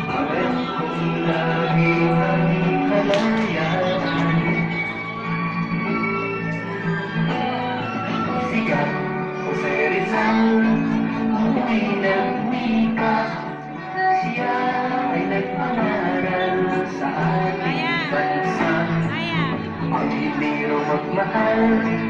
Alam kong lagi ang kalayanan. Sikat Jose Rizal, ako'y nagmika. Siya ay nagpangaral sa ating bansa. Ang hindi magmahal